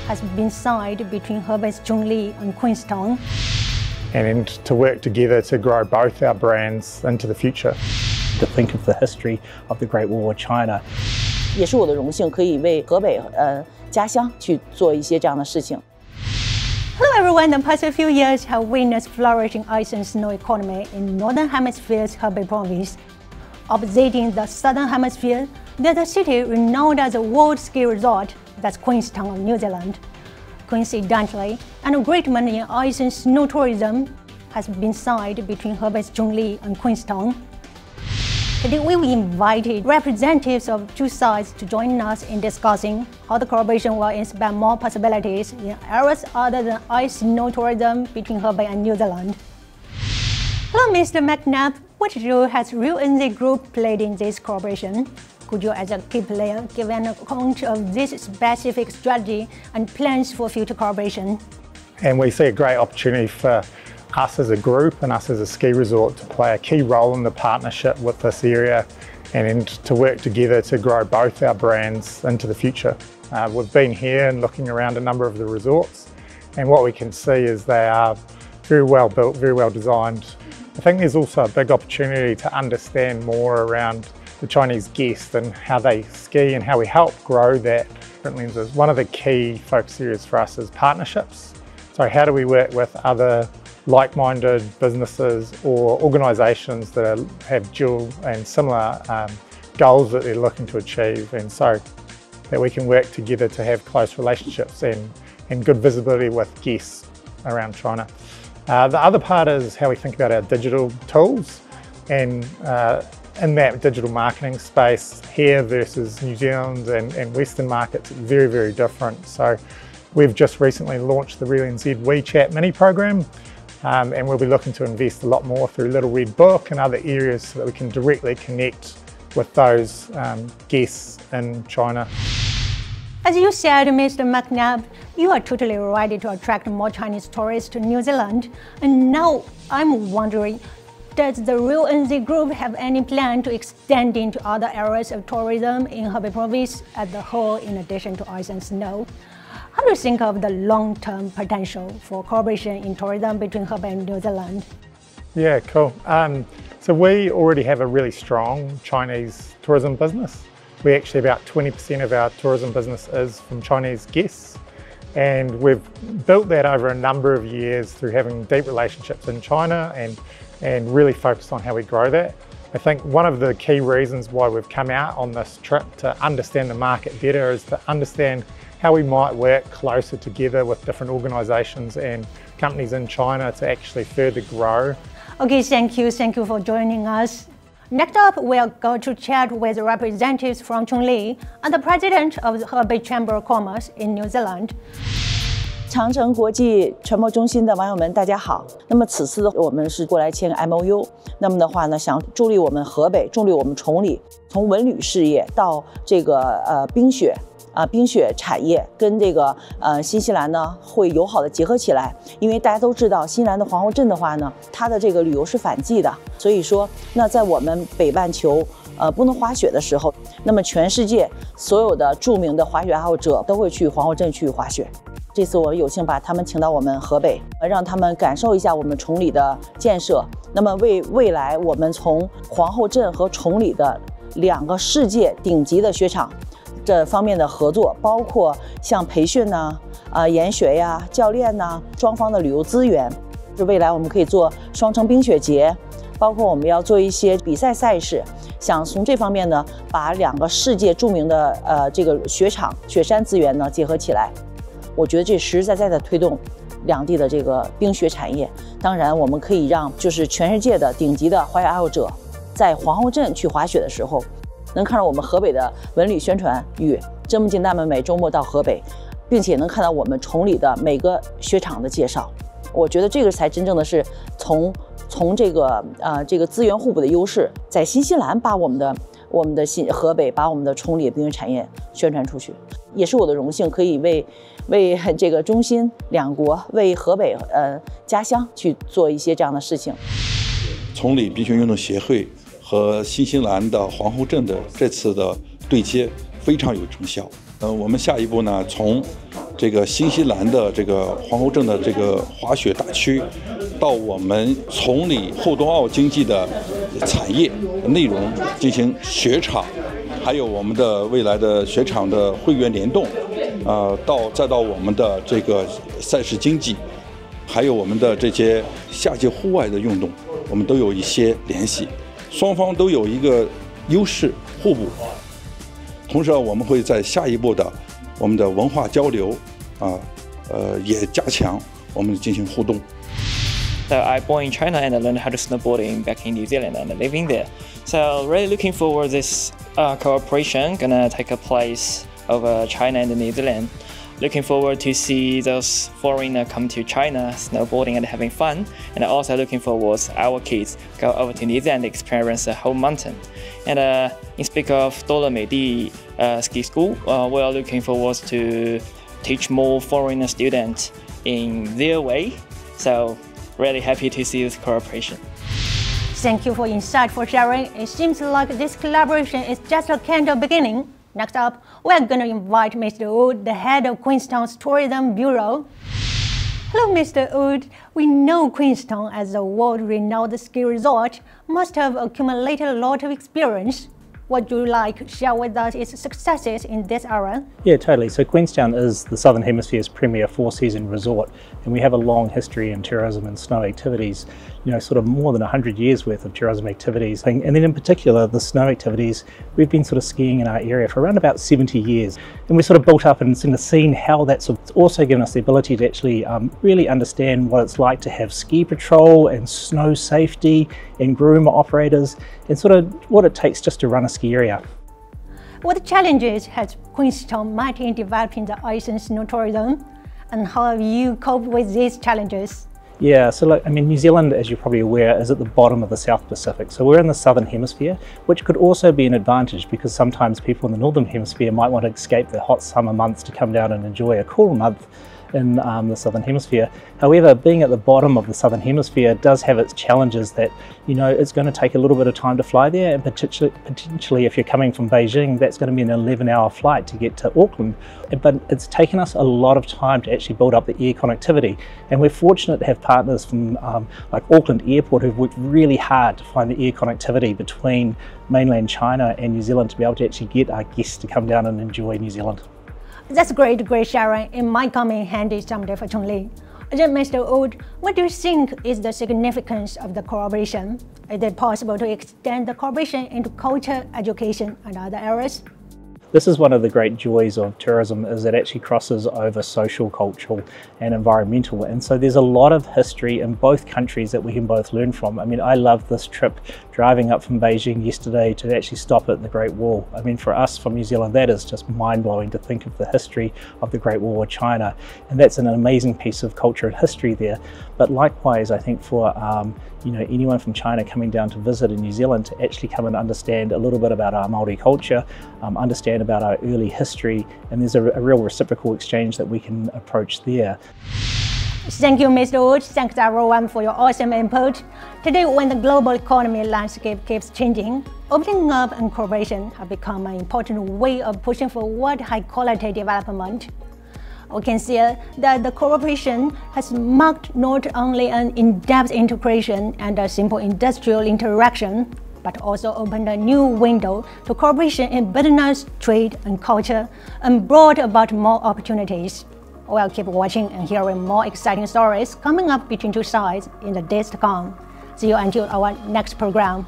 has been signed between Hebei's Chongli and Queenstown. And to work together to grow both our brands into the future. To think of the history of the Great War with China. 也是我的荣幸，可以为河北家乡去做一些这样的事情。 Hello everyone, the past few years have witnessed flourishing ice and snow economy in Northern Hemisphere's Hebei province. Opposite the Southern Hemisphere, there's a city renowned as a world ski resort, that's Queenstown, New Zealand. Coincidentally, an agreement in ice and snow tourism has been signed between Hebei's Chongli and Queenstown. Today we've invited representatives of two sides to join us in discussing how the collaboration will inspire more possibilities in areas other than ice snow tourism between Hebei and New Zealand. Hello Mr. McNabb, what role has Real NZ Group played in this collaboration? Could you as a key player give an account of this specific strategy and plans for future collaboration? And we see a great opportunity for us as a group and us as a ski resort to play a key role in the partnership with this area and to work together to grow both our brands into the future. We've been here and looking around a number of the resorts, and what we can see is they are very well built, very well designed. I think there's also a big opportunity to understand more around the Chinese guest and how they ski and how we help grow that. Lenses. One of the key focus areas for us is partnerships. So how do we work with other like-minded businesses or organisations that have dual and similar goals that they're looking to achieve, and so that we can work together to have close relationships and good visibility with guests around China. The other part is how we think about our digital tools, and in that digital marketing space here versus New Zealand and Western markets, it's very, very different. So we've just recently launched the Real NZ WeChat mini program. And we'll be looking to invest a lot more through Little Red Book and other areas so that we can directly connect with those guests in China. As you said, Mr. McNabb, you are totally ready to attract more Chinese tourists to New Zealand. And now I'm wondering, does the Real NZ Group have any plan to extend into other areas of tourism in Hebei province as a whole in addition to ice and snow? How do you think of the long-term potential for cooperation in tourism between Hebei and New Zealand? Yeah, cool. So we already have a really strong Chinese tourism business. We actually, about 20% of our tourism business is from Chinese guests. And we've built that over a number of years through having deep relationships in China and really focused on how we grow that. I think one of the key reasons why we've come out on this trip to understand the market better is to understand how we might work closer together with different organisations and companies in China to actually further grow. Okay, thank you for joining us. Next up, we'll go to chat with representatives from Chongli and the president of the Hebei Chamber of Commerce in New Zealand. 长城国际传播中心的网友们，大家好。那么此次我们是过来签个 MOU， 那么的话呢，想助力我们河北，助力我们崇礼，从文旅事业到这个冰雪产业跟这个新西兰呢会友好的结合起来。因为大家都知道，新西兰的皇后镇的话呢，它的这个旅游是反季的，所以说那在我们北半球不能滑雪的时候，那么全世界所有的著名的滑雪爱好者都会去皇后镇去滑雪。 这次我有幸把他们请到我们河北，让他们感受一下我们崇礼的建设。那么为未来我们从皇后镇和崇礼的2个世界顶级的雪场这方面的合作，包括像培训呐、研学呀、教练呐、双方的旅游资源，是未来我们可以做双城冰雪节，包括我们要做一些比赛赛事，想从这方面呢，把2个世界著名的这个雪场、雪山资源呢结合起来。 我觉得这实实在在的推动两地的这个冰雪产业。当然，我们可以让就是全世界的顶级的滑雪爱好者，在皇后镇去滑雪的时候，能看到我们河北的文旅宣传语，这么近那么美，周末到河北，并且能看到我们崇礼的每个雪场的介绍。我觉得这个才真正的是从这个资源互补的优势，在新西兰把我们的河北把我们的崇礼冰雪产业宣传出去，也是我的荣幸，可以为这个中新两国为河北家乡去做一些这样的事情。崇礼冰雪运动协会和新西兰的皇后镇的这次的对接非常有成效。我们下一步呢，从这个新西兰的这个皇后镇的这个滑雪大区，到我们崇礼后冬奥经济的产业内容进行雪场，还有我们的未来的雪场的会员联动，再到我们的这个赛事经济，还有我们的这些夏季户外的运动，我们都有一些联系，双方都有一个优势互补。同时，我们会在下一步的我们的文化交流也加强，我们进行互动。So I born in China and I learned how to snowboarding back in New Zealand and living there. So really looking forward this cooperation gonna take a place over China and New Zealand. Looking forward to see those foreigners come to China snowboarding and having fun, and also looking forward our kids go over to New Zealand and experience the whole mountain. And in speak of丨Ski School, we are looking forward to teach more foreign students in their way. So really happy to see this cooperation. Thank you for insightful sharing. It seems like this collaboration is just a kind of beginning. Next up, we're going to invite Mr. Wood, the head of Queenstown's Tourism Bureau. Hello, Mr. Wood. We know Queenstown as a world-renowned ski resort must have accumulated a lot of experience. Would you like to share with us its successes in this area? Yeah, totally. So Queenstown is the Southern Hemisphere's premier four-season resort, and we have a long history in tourism and snow activities, you know, sort of more than 100 years worth of tourism activities. And then in particular, the snow activities, we've been sort of skiing in our area for around about 70 years. And we've sort of built up and sort of seen how that's also given us the ability to actually really understand what it's like to have ski patrol and snow safety and groomer operators and sort of what it takes just to run a ski area. What challenges has Queenstown met in developing the ice and snow tourism, and how have you coped with these challenges? Yeah, so look, I mean, New Zealand, as you're probably aware, is at the bottom of the South Pacific. So we're in the Southern Hemisphere, which could also be an advantage because sometimes people in the Northern Hemisphere might want to escape the hot summer months to come down and enjoy a cool month in the Southern Hemisphere. However, being at the bottom of the Southern Hemisphere does have its challenges that, you know, it's going to take a little bit of time to fly there, and potentially if you're coming from Beijing, that's going to be an 11-hour flight to get to Auckland. But it's taken us a lot of time to actually build up the air connectivity, and we're fortunate to have partners from like Auckland Airport who've worked really hard to find the air connectivity between mainland China and New Zealand to be able to actually get our guests to come down and enjoy New Zealand. That's great sharing. It might come in handy someday for Chongli. Then, Mr. Wood, what do you think is the significance of the collaboration? Is it possible to extend the collaboration into culture, education, and other areas? This is one of the great joys of tourism, is it actually crosses over social, cultural and environmental, and so there's a lot of history in both countries that we can both learn from. I mean, I love this trip driving up from Beijing yesterday to actually stop at the Great Wall. I mean, for us from New Zealand, that is just mind-blowing to think of the history of the Great Wall of China, and that's an amazing piece of culture and history there. But likewise, I think for you know, anyone from China coming down to visit in New Zealand to actually come and understand a little bit about our Māori culture, understand about our early history, and there's a real reciprocal exchange that we can approach there. Thank you, Mr. Wood. Thanks everyone for your awesome input. Today, when the global economy landscape keeps changing, opening up and cooperation have become an important way of pushing forward high-quality development. We can see that the cooperation has marked not only an in-depth integration and a simple industrial interaction, but also opened a new window to cooperation in business, trade, and culture, and brought about more opportunities. We'll keep watching and hearing more exciting stories coming up between two sides in the days to come. See you until our next program.